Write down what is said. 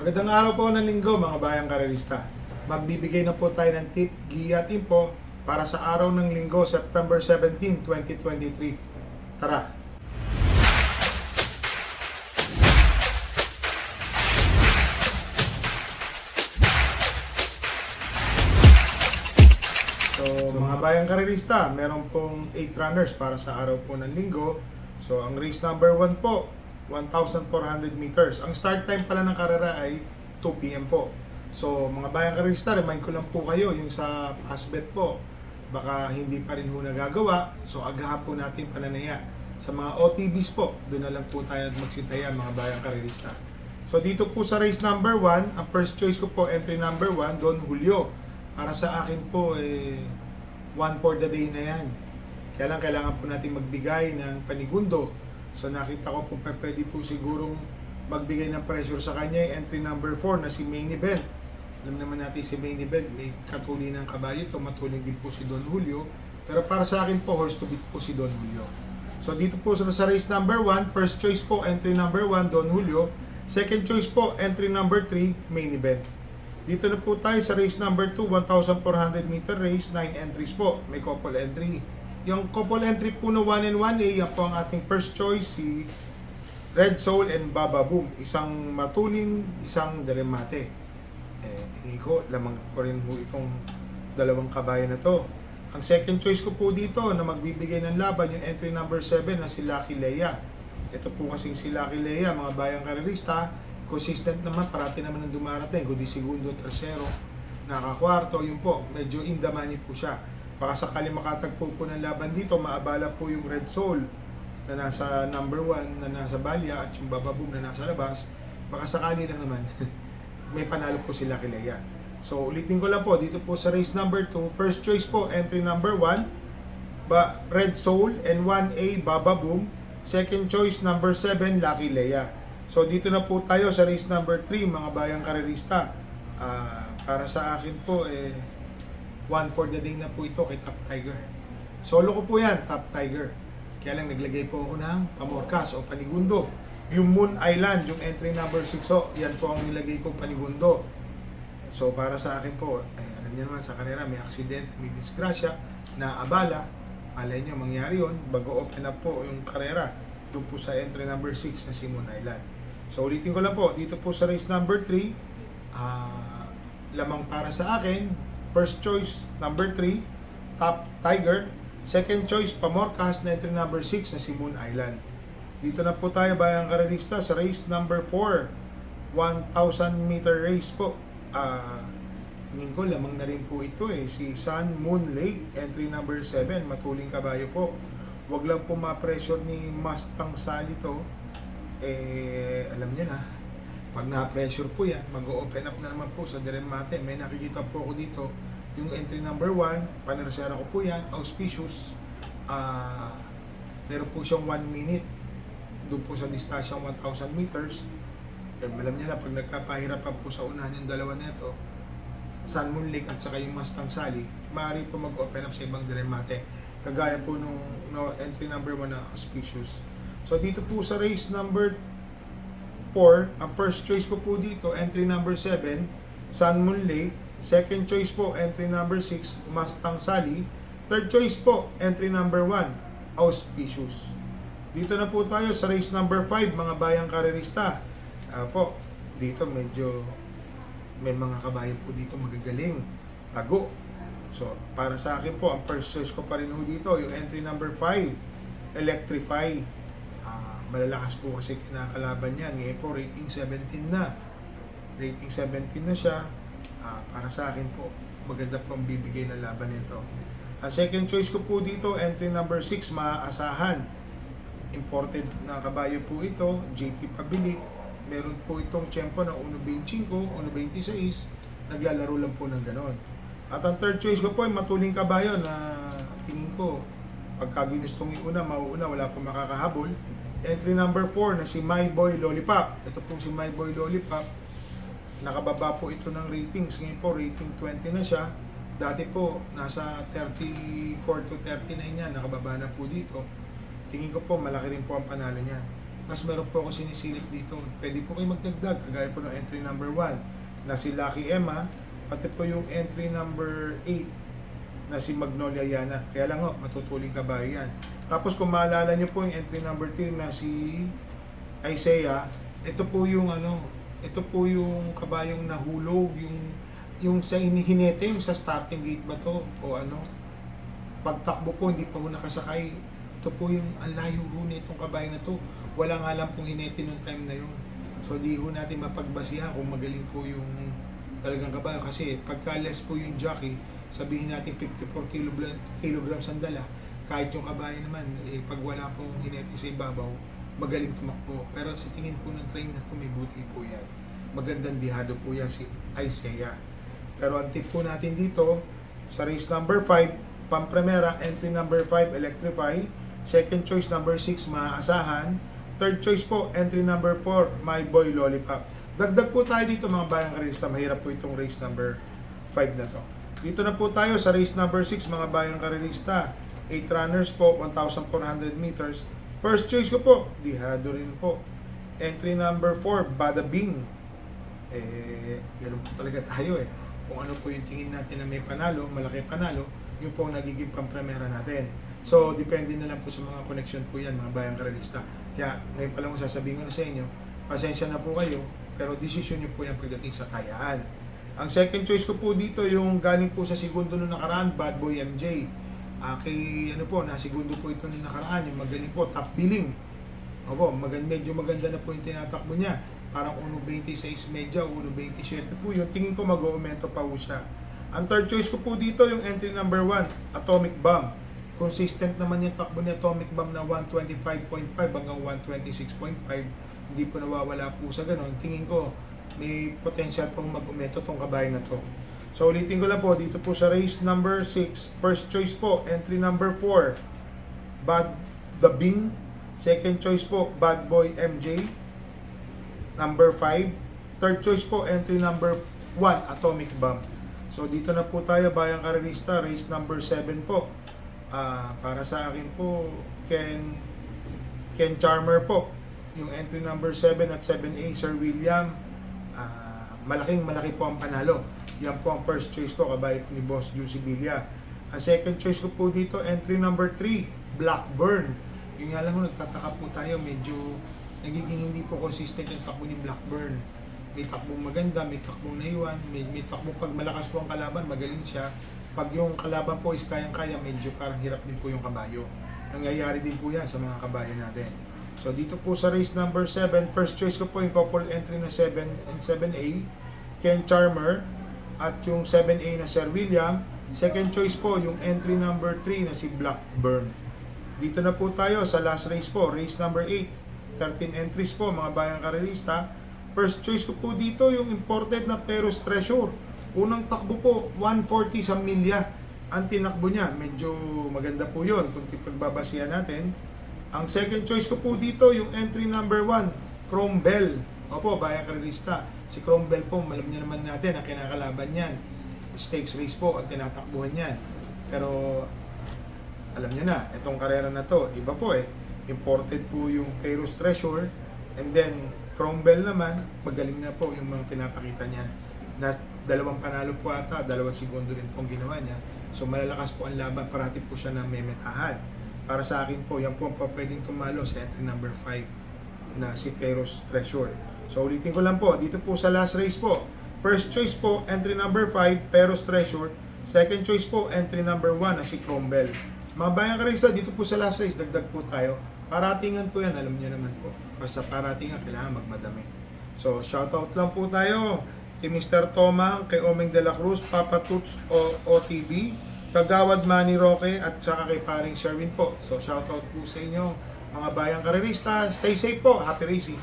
Magandang araw po ng linggo mga bayang karerista. Magbibigay na po tayo ng tip, giya at info para sa araw ng linggo, September 17, 2023. Tara! So mga bayang karerista, meron pong 8 runners para sa araw po ng linggo. So ang race number 1 po, 1,400 meters. Ang start time pala ng karera ay 2 p.m. po. So mga bayang karerista, remind ko lang po kayo yung sa Fastbet po. Baka hindi pa rin ho nagagawa. So agahan po natin pananaya. Sa mga OTBs po, doon na lang po tayo magsitaya mga bayang karerista. So dito po sa race number 1, ang first choice ko po, entry number 1, Don Julio. Para sa akin po, one for the day na yan. Kaya lang kailangan po natin magbigay ng panigundo. So nakita ko po pwede po sigurong magbigay ng pressure sa kanya entry number 4 na si Main Event. Alam naman natin si Main Event, may katuli ng kabayo ito, matuling din po si Don Julio. Pero para sa akin po, horse to beat po si Don Julio. So dito po sa race number 1, first choice po, entry number 1, Don Julio. Second choice po, entry number 3, Main Event. Dito na po tayo sa race number 2, 1,400 meter race, 9 entries po. May couple entry. Yung couple entry po na 1 and 1A, yan po ang ating first choice, si Red Soul and Baba Boom. Isang matuling, isang deremate. Tingin ko, lamang ko rin po itong dalawang kabayo na to. Ang second choice ko po dito na magbibigay ng laban, yung entry number 7 na si Lucky Leia. Ito po kasing si Lucky Leia, mga bayang karerista, consistent naman, parati naman ang dumarating, kundi segundo, tercero, nakakwarto, yun po, medyo in the money po siya. Baka sakali makatagpo po ng laban dito, maabala po yung Red Soul na nasa number 1, na nasa balya, at yung Bababong na nasa labas, baka sakali lang naman, may panalo po si Lucky Leia. So, ulitin ko lang po, dito po sa race number 2, first choice po, entry number 1, Red Soul, and 1A, Bababong. Second choice, number 7, Lucky Leia. So dito na po tayo sa race number 3 mga bayang karerista. Para sa akin po one for the day na po ito kay Top Tiger. Solo ko po yan, Top Tiger. Kaya lang naglagay po ako ng pamorkas o panigundo. Yung Moon Island, yung entry number 6 yan po ang nilagay kong panigundo. So para sa akin po, alam niyo naman sa kanila may aksidente, may disgrasya, na abala. Alay nyo mangyari yun, bago open up po yung karera doon po sa entry number 6 na si Moon Island. So ulitin ko lang po, dito po sa race number 3, lamang para sa akin, first choice number 3, Top Tiger. Second choice, Pamorcas na entry number 6 na si Moon Island. Dito na po tayo bayang karerista sa race number 4, 1,000 meter race po. Tingin ko lamang na rin po ito si Sun Moon Lake, entry number 7, matuling kabayo po. Wag lang po ma-pressure ni Mustang Sally to. Alam niyo na, pag na-pressure po yan, mag-open up na naman po sa deremate. May nakikita po ako dito, yung entry number 1, panersera ko po yan, auspicious. Meron po siyang 1 minute doon po sa distansyang 1,000 meters. Alam niyo na, pag nagkapahirapan po sa unahan yung dalawa nito, Sun Moon Lake at saka yung Mustang Sally, maaari po mag-open up sa ibang deremate. Kagaya po nung entry number 1 na auspicious. So dito po sa race number 4, ang first choice ko po dito, entry number 7, Sun Moon Lake. Second choice po, entry number 6, Mustang Sally. Third choice po, entry number 1, auspicious. Dito na po tayo sa race number 5, mga bayang karerista. Dito medyo may mga kabayo po dito magagaling. Tago. So, para sa akin po, ang first choice ko pa rin ho dito, yung entry number 5, Electrify. Malalakas po kasi kinakalaban niya. Ngayon po, rating 17 na. Rating 17 na siya. Para sa akin po, maganda po ang bibigay na laban nito. Ang second choice ko po dito, entry number 6, maaasahan. Imported na kabayo po ito, JT Pabilik. Meron po itong tiyempo na 1.25, 1.26. Naglalaro lang po ng ganon. At ang third choice ko po ay matuling kabayo na tingin ko pagka ginustong iuna, mauuna, wala po makakahabol. Entry number 4 na si My Boy Lollipop. Ito pong si My Boy Lollipop, nakababa po ito ng ratings. Ngayon po rating 20 na siya. Dati po nasa 34 to 39 niya, nakababa na po dito. Tingin ko po malaki rin po ang panalo niya. Tapos meron po ako sinisilip dito. Pwede po kayo magdagdag, kagaya po ng entry number 1 na si Lucky Emma, pati po yung entry number 8 na si Magnolia Yana. Kaya lang matutuling kabayo yan. Tapos kung maalala nyo po yung entry number 3 na si Isaiah, ito po yung kabayong nahulog, yung sa hinihinete, yung sa starting gate ba to o pagtakbo po hindi pa ho nakasakay. Ito po yung ang layo ho nitong kabayo na to. Wala nga lang pong hinete nung time na yun. So di ho natin mapagbasihan kung magaling po yung talagang kabayo, kasi pagka less po yung jockey, sabihin natin 54 kilograms ang dala, kahit yung kabayo naman, pag wala pong hinete sa ibabaw, magaling tumakbo. Pero sa tingin po ng trainer ko, may buti po yan. Magandang dihado po yan si Isaiah. Pero ang tip po natin dito, sa race number 5, Pampremera, entry number 5, Electrify. Second choice, number 6, Maaasahan. Third choice po, entry number 4, My Boy Lollipop. Dagdag po tayo dito mga bayang karista. Mahirap po itong race number 5 na to. Dito na po tayo sa race number 6 mga bayang karista. 8 runners po, 1,400 meters. First choice ko po, dihado rin po. Entry number 4, Bada Bing. Ganun po talaga tayo Kung ano po yung tingin natin na may panalo, malaki panalo, yung po ang nagiging pampremera natin. So, depende na lang po sa mga connection po yan, mga bayang karista. Kaya, ngayon pa lang sasabihin ko na sa inyo, pasensya na po kayo, pero desisyon nyo po yan pagdating sa kayaan. Ang second choice ko po dito, yung galing po sa segundo nung nakaraan, Bad Boy MJ. Nasigundo po ito nung nakaraan, yung magaling po, top billing. Opo, medyo maganda na po yung tinatakbo niya. Parang 1.26 medya, 1.27 po yun. Tingin ko mag-aumento pa po siya. Ang third choice ko po dito, yung entry number 1, Atomic Bomb. Consistent naman yung takbo ni Atomic Bomb na 125.5 hanggang 126.5. Hindi po nawawala po sa ganon. Tingin ko, may potential pong mag-aumento tong kabayo na to. So ulitin ko lang po, dito po sa race number 6, first choice po, entry number 4, Bad The Bing. Second choice po, Bad Boy MJ. Number 5. Third choice po, entry number 1, Atomic Bomb. So dito na po tayo, bayang karerista, race number 7 po. Para sa akin po, Ken Charmer po. Yung entry number 7 at 7A, Sir William. Malaki po ang panalo. Yan po ang first choice ko, kabayo ni Boss Juicy Villa. Ang second choice ko po dito, entry number 3, Blackburn. Yung nga lang mo, nagtataka po tayo, medyo nagiging hindi po consistent yung takbo ni Blackburn. May takbong maganda, may takbong naiwan, may takbong pag malakas po ang kalaban, magaling siya. Pag yung kalaban po is kayang-kaya, medyo parang hirap din po yung kabayo. Nangyayari din po yan sa mga kabayo natin. So dito po sa race number 7, first choice ko po yung couple entry na 7 and 7A, Ken Charmer, at yung 7A na Sir William. Second choice po yung entry number 3 na si Blackburn. Dito na po tayo sa last race po, race number 8, 13 entries po mga bayang karerista. First choice ko po dito yung imported na Peros Treasure. Unang takbo po, 140 sa milya. Ang tinakbo niya, medyo maganda po yun kung pagbabasihan natin. Ang second choice ko po dito, yung entry number 1, Chrome Bell. Opo, bayang karerista. Si Chrome Bell po, alam niyo naman natin, ang kinakalaban niyan. Stakes race po, ang tinatakbuhan niyan. Pero, alam niyo na, itong karera na to, iba po Imported po yung Peros Treasure. And then, Chrome Bell naman, magaling na po yung mga pinapakita niya. Na dalawang panalo po ata, 2 segundo rin pong ginawa niya. So, malalakas po ang laban, parati po siya na memetahan. Para sa akin po, yan po ang pwedeng tumalo sa entry number 5 na si Peros Treasure. So ulitin ko lang po, dito po sa last race po, first choice po, entry number 5, Peros Treasure. Second choice po, entry number 1 na si Chrome Bell. Mga bayang karista, dito po sa last race, dagdag po tayo. Paratingan po yan, alam niyo naman po. Basta paratingan, kailangan magmadami. So shoutout lang po tayo kay Mr. Tomang, kay Omeng de la Cruz, Papa Toots OTB, Kagawad Manny Roque, at saka kay paring Sherwin po. So shoutout po sa inyo mga bayang karerista. Stay safe po. Happy racing.